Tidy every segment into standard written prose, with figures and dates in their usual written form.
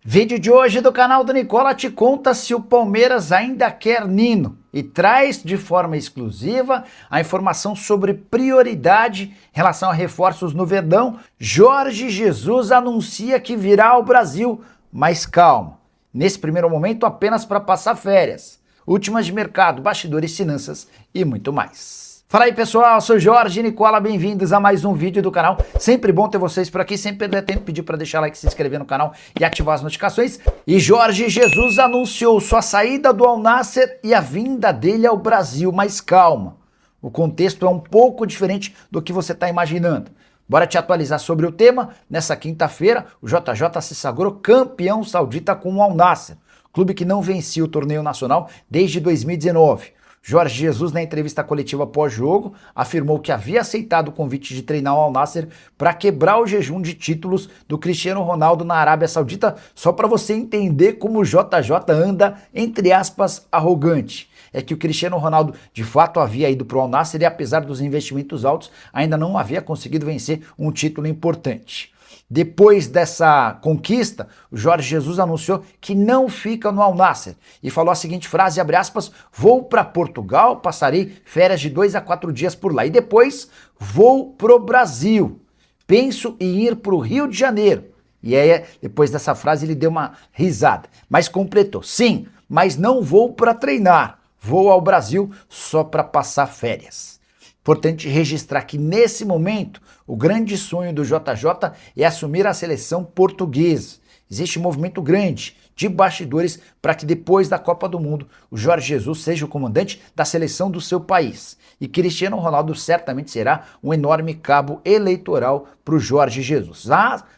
Vídeo de hoje do canal do Nicola te conta se o Palmeiras ainda quer Nino e traz de forma exclusiva a informação sobre prioridade em relação a reforços no Verdão. Jorge Jesus anuncia que virá ao Brasil, mas calma, nesse primeiro momento apenas para passar férias. Últimas de mercado, bastidores, finanças e muito mais. Fala aí pessoal, sou Jorge Nicola, bem-vindos a mais um vídeo do canal. Sempre bom ter vocês por aqui, sempre perder tempo, pedir para deixar like, se inscrever no canal e ativar as notificações. E Jorge Jesus anunciou sua saída do Al Nassr e a vinda dele ao Brasil, mas calma, o contexto é um pouco diferente do que você está imaginando. Bora te atualizar sobre o tema. Nessa quinta-feira, o JJ se sagrou campeão saudita com o Al Nassr, clube que não vencia o torneio nacional desde 2019. Jorge Jesus, na entrevista coletiva pós-jogo, afirmou que havia aceitado o convite de treinar o Al Nassr para quebrar o jejum de títulos do Cristiano Ronaldo na Arábia Saudita, só para você entender como o JJ anda, entre aspas, arrogante. É que o Cristiano Ronaldo de fato havia ido para o Al Nassr e, apesar dos investimentos altos, ainda não havia conseguido vencer um título importante. Depois dessa conquista, o Jorge Jesus anunciou que não fica no Al Nassr e falou a seguinte frase, abre aspas, vou para Portugal, passarei férias de 2 a 4 dias por lá e depois vou pro Brasil. Penso em ir pro Rio de Janeiro. E aí, depois dessa frase, ele deu uma risada, mas completou, sim, mas não vou para treinar, vou ao Brasil só para passar férias. Importante registrar que nesse momento o grande sonho do JJ é assumir a seleção portuguesa. Existe um movimento grande de bastidores para que depois da Copa do Mundo o Jorge Jesus seja o comandante da seleção do seu país. E Cristiano Ronaldo certamente será um enorme cabo eleitoral para o Jorge Jesus.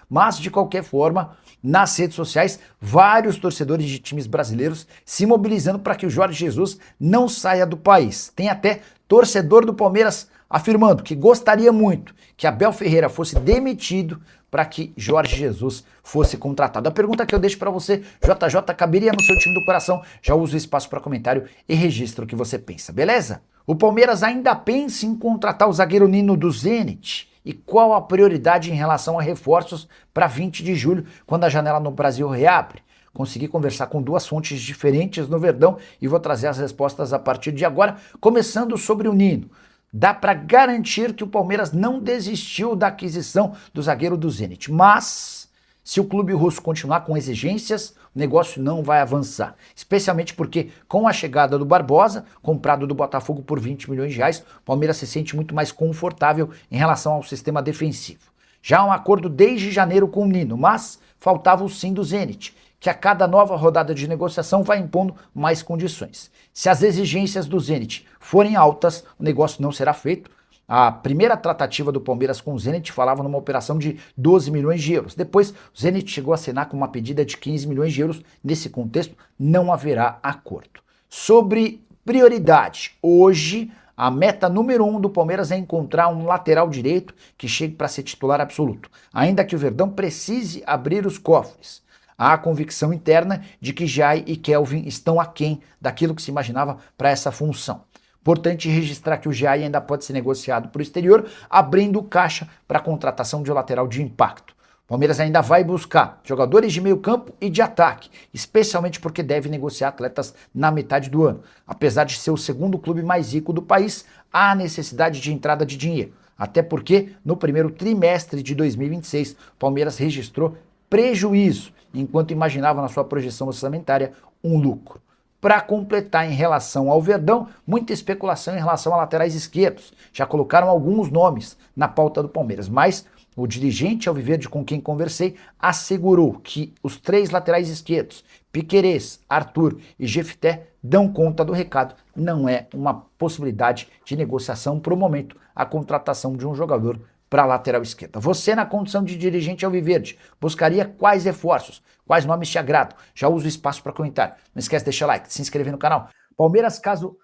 Mas de qualquer forma, nas redes sociais, vários torcedores de times brasileiros se mobilizando para que o Jorge Jesus não saia do país. Tem até torcedor do Palmeiras afirmando que gostaria muito que Abel Ferreira fosse demitido para que Jorge Jesus fosse contratado. A pergunta que eu deixo para você, JJ, caberia no seu time do coração? Já uso o espaço para comentário e registro o que você pensa, beleza? O Palmeiras ainda pensa em contratar o zagueiro Nino do Zenit. E qual a prioridade em relação a reforços para 20 de julho, quando a janela no Brasil reabre? Consegui conversar com duas fontes diferentes no Verdão e vou trazer as respostas a partir de agora, começando sobre o Nino. Dá para garantir que o Palmeiras não desistiu da aquisição do zagueiro do Zenit, mas se o clube russo continuar com exigências, o negócio não vai avançar. Especialmente porque com a chegada do Barbosa, comprado do Botafogo por 20 milhões de reais, o Palmeiras se sente muito mais confortável em relação ao sistema defensivo. Já há um acordo desde janeiro com o Nino, mas faltava o sim do Zenit, que a cada nova rodada de negociação vai impondo mais condições. Se as exigências do Zenit forem altas, o negócio não será feito. A primeira tratativa do Palmeiras com o Zenit falava numa operação de 12 milhões de euros. Depois, o Zenit chegou a assinar com uma pedida de 15 milhões de euros. Nesse contexto, não haverá acordo. Sobre prioridade, hoje a meta número 1 do Palmeiras é encontrar um lateral direito que chegue para ser titular absoluto, ainda que o Verdão precise abrir os cofres. Há a convicção interna de que Jai e Kelvin estão aquém daquilo que se imaginava para essa função. Importante registrar que o Jai ainda pode ser negociado para o exterior, abrindo caixa para a contratação de um lateral de impacto. O Palmeiras ainda vai buscar jogadores de meio campo e de ataque, especialmente porque deve negociar atletas na metade do ano. Apesar de ser o segundo clube mais rico do país, há necessidade de entrada de dinheiro. Até porque, no primeiro trimestre de 2026, o Palmeiras registrou prejuízo, enquanto imaginava na sua projeção orçamentária um lucro. Para completar em relação ao Verdão, muita especulação em relação a laterais esquerdos. Já colocaram alguns nomes na pauta do Palmeiras, mas o dirigente alviverde com quem conversei assegurou que os 3 laterais esquerdos, Piquerez, Arthur e Jefté, dão conta do recado. Não é uma possibilidade de negociação para o momento a contratação de um jogador para a lateral esquerda. Você, na condição de dirigente alviverde, buscaria quais reforços? Quais nomes te agradam? Já usa o espaço para comentário. Não esquece de deixar like, se inscrever no canal. Palmeiras, caso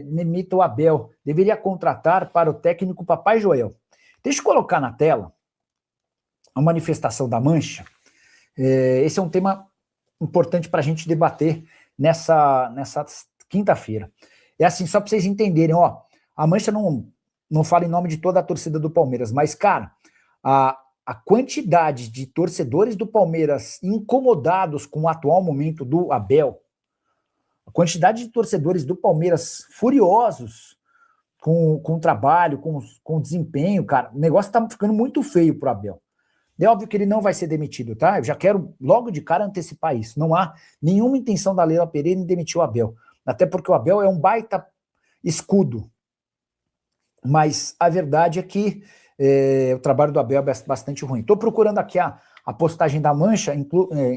demita o Abel, deveria contratar para o técnico Papai Joel. Deixa eu colocar na tela a manifestação da Mancha. Esse é um tema importante para a gente debater nessa quinta-feira. É assim, só para vocês entenderem, ó, a Mancha não fala em nome de toda a torcida do Palmeiras, mas, cara, a quantidade de torcedores do Palmeiras incomodados com o atual momento do Abel, a quantidade de torcedores do Palmeiras furiosos com o trabalho, com o desempenho, cara, o negócio tá ficando muito feio pro Abel. É óbvio que ele não vai ser demitido, tá? Eu já quero logo de cara antecipar isso. Não há nenhuma intenção da Leila Pereira em demitir o Abel. Até porque o Abel é um baita escudo. Mas a verdade é que o trabalho do Abel é bastante ruim. Estou procurando aqui a postagem da Mancha,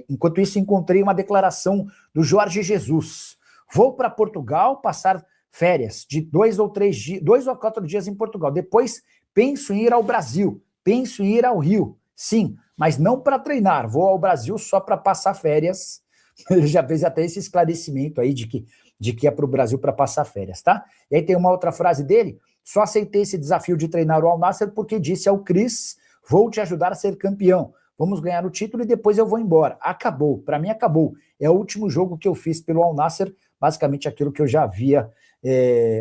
enquanto isso encontrei uma declaração do Jorge Jesus. Vou para Portugal passar férias de 2 ou 4 dias em Portugal. Depois penso em ir ao Brasil, penso em ir ao Rio. Sim, mas não para treinar. Vou ao Brasil só para passar férias. Ele já fez até esse esclarecimento aí de que é para o Brasil para passar férias, tá? E aí tem uma outra frase dele. Só aceitei esse desafio de treinar o Al Nassr porque disse ao Cris, vou te ajudar a ser campeão. Vamos ganhar o título e depois eu vou embora. Acabou, para mim acabou. É o último jogo que eu fiz pelo Al Nassr, basicamente aquilo que eu já havia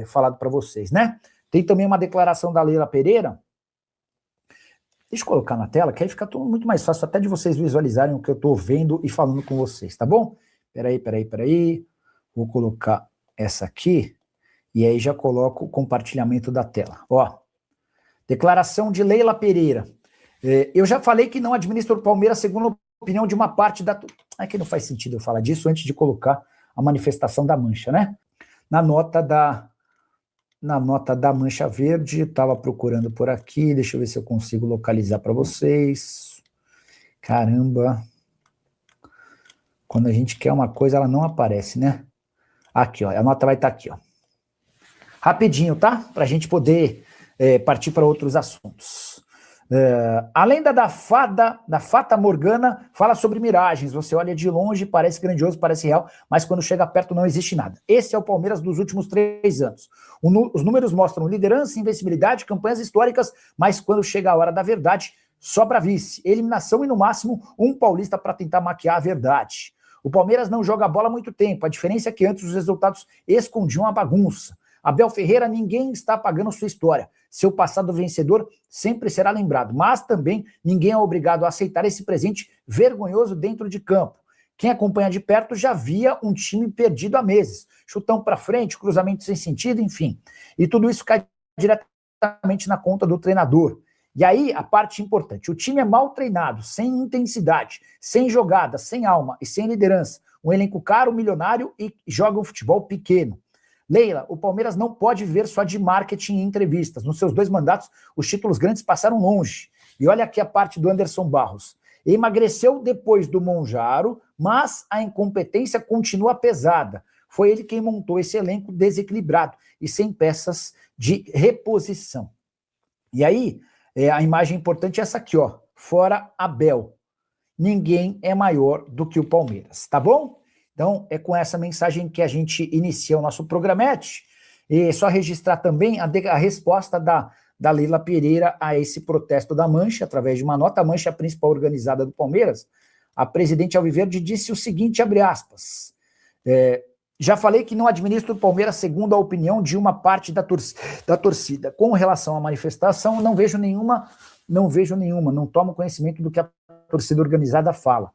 falado para vocês, né? Tem também uma declaração da Leila Pereira. Deixa eu colocar na tela, que aí fica tudo muito mais fácil até de vocês visualizarem o que eu estou vendo e falando com vocês, tá bom? Peraí. Vou colocar essa aqui e aí já coloco o compartilhamento da tela. Ó, declaração de Leila Pereira. Eu já falei que não administro o Palmeiras segundo a opinião de uma parte da... É que não faz sentido eu falar disso antes de colocar a manifestação da Mancha, né? Na nota da Mancha Verde, estava procurando por aqui, deixa eu ver se eu consigo localizar para vocês. Caramba. Quando a gente quer uma coisa, ela não aparece, né? Aqui, ó, a nota vai estar aqui, ó. Rapidinho, tá? Para a gente poder partir para outros assuntos. A lenda da Fata Morgana fala sobre miragens. Você olha de longe, parece grandioso, parece real, mas quando chega perto não existe nada. Esse é o Palmeiras dos últimos 3 anos. Os números mostram liderança, invencibilidade, campanhas históricas, mas quando chega a hora da verdade, sobra vice, eliminação e no máximo um paulista para tentar maquiar a verdade. O Palmeiras não joga bola há muito tempo, a diferença é que antes os resultados escondiam a bagunça. Abel Ferreira, ninguém está apagando sua história. Seu passado vencedor sempre será lembrado, mas também ninguém é obrigado a aceitar esse presente vergonhoso dentro de campo. Quem acompanha de perto já via um time perdido há meses. Chutão para frente, cruzamento sem sentido, enfim. E tudo isso cai diretamente na conta do treinador. E aí, a parte importante, o time é mal treinado, sem intensidade, sem jogada, sem alma e sem liderança. Um elenco caro, milionário e joga um futebol pequeno. Leila, o Palmeiras não pode viver só de marketing e entrevistas. Nos seus 2 mandatos, os títulos grandes passaram longe. E olha aqui a parte do Anderson Barros. Emagreceu depois do Monjaro, mas a incompetência continua pesada. Foi ele quem montou esse elenco desequilibrado e sem peças de reposição. E aí, a imagem importante é essa aqui, ó. Fora Abel. Ninguém é maior do que o Palmeiras, tá bom? Então, é com essa mensagem que a gente inicia o nosso programete. E só registrar também a resposta da Leila Pereira a esse protesto da Mancha, através de uma nota. A Mancha, a principal organizada do Palmeiras, a presidente Alviverde disse o seguinte, abre aspas, já falei que não administro o Palmeiras segundo a opinião de uma parte da torcida. Com relação à manifestação, não vejo nenhuma, não tomo conhecimento do que a torcida organizada fala.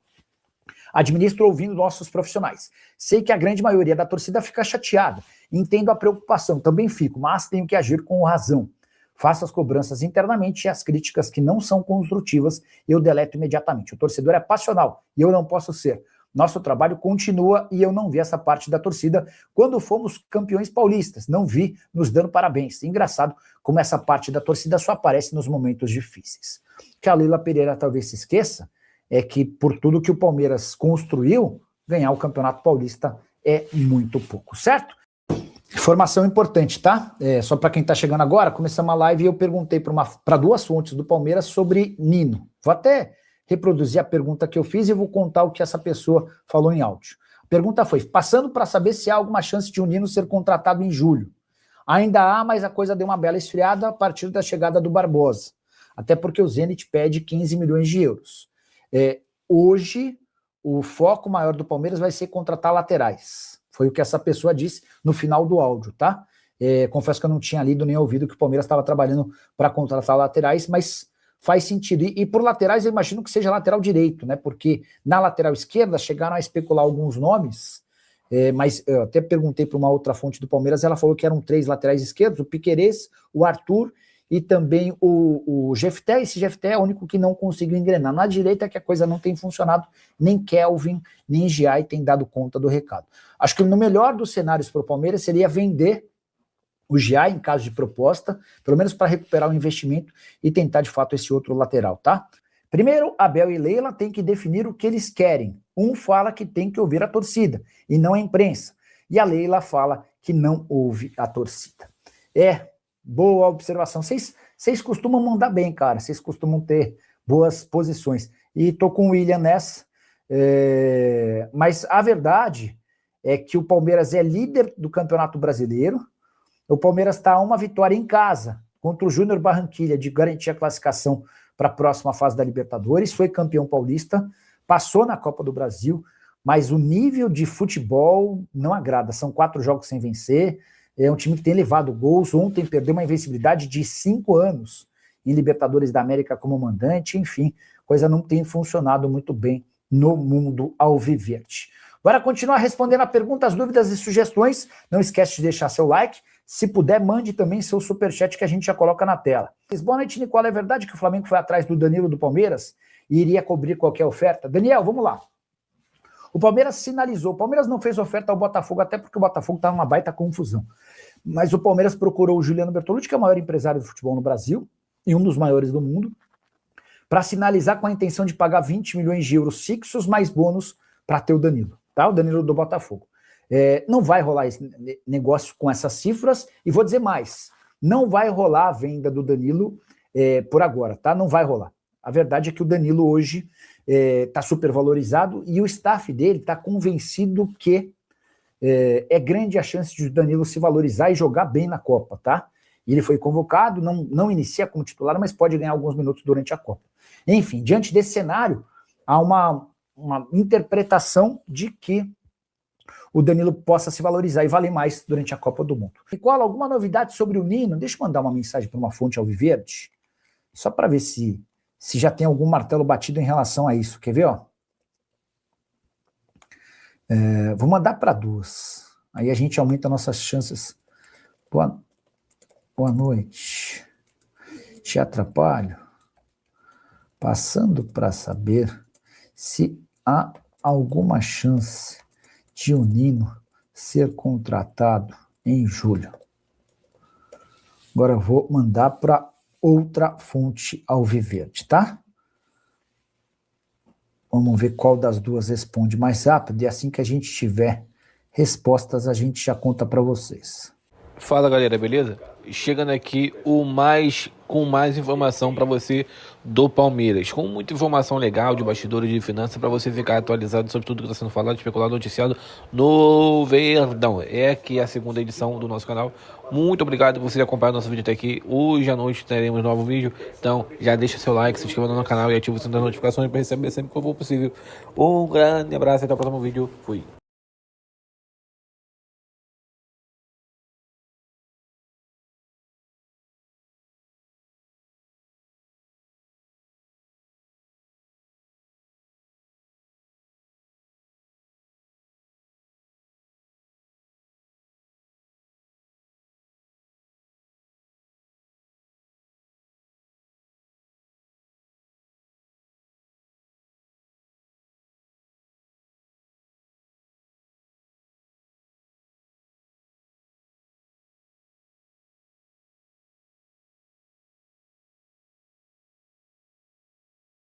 Administro ouvindo nossos profissionais. Sei que a grande maioria da torcida fica chateada. Entendo a preocupação, também fico, mas tenho que agir com razão. Faço as cobranças internamente e as críticas que não são construtivas eu deleto imediatamente. O torcedor é passional e eu não posso ser. Nosso trabalho continua e eu não vi essa parte da torcida quando fomos campeões paulistas. Não vi nos dando parabéns. Engraçado como essa parte da torcida só aparece nos momentos difíceis. Que a Leila Pereira talvez se esqueça é que, por tudo que o Palmeiras construiu, ganhar o Campeonato Paulista é muito pouco, certo? Informação importante, tá? Só para quem está chegando agora, começamos a live e eu perguntei para 2 fontes do Palmeiras sobre Nino. Vou até reproduzir a pergunta que eu fiz e vou contar o que essa pessoa falou em áudio. A pergunta foi, passando para saber se há alguma chance de o Nino ser contratado em julho. Ainda há, mas a coisa deu uma bela esfriada a partir da chegada do Barbosa. Até porque o Zenit pede 15 milhões de euros. Hoje, o foco maior do Palmeiras vai ser contratar laterais. Foi o que essa pessoa disse no final do áudio, tá? Confesso que eu não tinha lido nem ouvido que o Palmeiras estava trabalhando para contratar laterais, mas faz sentido. E por laterais eu imagino que seja lateral direito, né? Porque na lateral esquerda chegaram a especular alguns nomes, mas eu até perguntei para uma outra fonte do Palmeiras, ela falou que eram 3 laterais esquerdos, o Piquerez, o Arthur e também o Jefté. Esse Jefté é o único que não conseguiu engrenar. Na direita é que a coisa não tem funcionado, nem Kelvin, nem Giai tem dado conta do recado. Acho que no melhor dos cenários para o Palmeiras seria vender o Giai em caso de proposta, pelo menos para recuperar o investimento e tentar de fato esse outro lateral, tá? Primeiro, Abel e Leila têm que definir o que eles querem. Um fala que tem que ouvir a torcida e não a imprensa. E a Leila fala que não ouve a torcida. Boa observação. Vocês costumam mandar bem, cara. Vocês costumam ter boas posições. E tô com o William nessa. Mas a verdade é que o Palmeiras é líder do Campeonato Brasileiro. O Palmeiras está a uma vitória em casa contra o Júnior Barranquilla de garantir a classificação para a próxima fase da Libertadores. Foi campeão paulista, passou na Copa do Brasil, mas o nível de futebol não agrada. São 4 jogos sem vencer. É um time que tem levado gols. Ontem perdeu uma invencibilidade de 5 anos em Libertadores da América como mandante. Enfim, coisa não tem funcionado muito bem no mundo alviverde. Bora continuar respondendo a perguntas, dúvidas e sugestões. Não esquece de deixar seu like. Se puder, mande também seu superchat que a gente já coloca na tela. Boa noite, Nicola. É verdade que o Flamengo foi atrás do Danilo do Palmeiras e iria cobrir qualquer oferta? Daniel, vamos lá. O Palmeiras sinalizou. O Palmeiras não fez oferta ao Botafogo, até porque o Botafogo estava numa baita confusão. Mas o Palmeiras procurou o Juliano Bertolucci, que é o maior empresário de futebol no Brasil e um dos maiores do mundo, para sinalizar com a intenção de pagar 20 milhões de euros fixos mais bônus para ter o Danilo, tá? O Danilo do Botafogo. Não vai rolar esse negócio com essas cifras, e vou dizer mais, não vai rolar a venda do Danilo por agora, tá? Não vai rolar. A verdade é que o Danilo hoje está super valorizado e o staff dele está convencido que é grande a chance de o Danilo se valorizar e jogar bem na Copa, tá? Ele foi convocado, não inicia como titular, mas pode ganhar alguns minutos durante a Copa. Enfim, diante desse cenário, há uma interpretação de que o Danilo possa se valorizar e valer mais durante a Copa do Mundo. Nicola, alguma novidade sobre o Nino? Deixa eu mandar uma mensagem para uma fonte alviverde, só para ver se já tem algum martelo batido em relação a isso. Quer ver, ó? Vou mandar para 2. Aí a gente aumenta nossas chances. Boa noite. Te atrapalho? Passando para saber se há alguma chance de o Nino ser contratado em julho. Agora eu vou mandar para outra fonte alviverde, tá? Vamos ver qual das duas responde mais rápido, e assim que a gente tiver respostas, a gente já conta para vocês. Fala, galera, beleza? Chegando aqui com mais informação para você do Palmeiras, com muita informação legal de bastidores de finanças para você ficar atualizado sobre tudo que está sendo falado, especulado, noticiado no Verdão. É aqui a segunda edição do nosso canal. Muito obrigado por você acompanhar nosso vídeo até aqui. Hoje à noite teremos um novo vídeo, então já deixa seu like, se inscreva no canal e ative o sininho das notificações para receber sempre que for possível. Um grande abraço e até o próximo vídeo. Fui.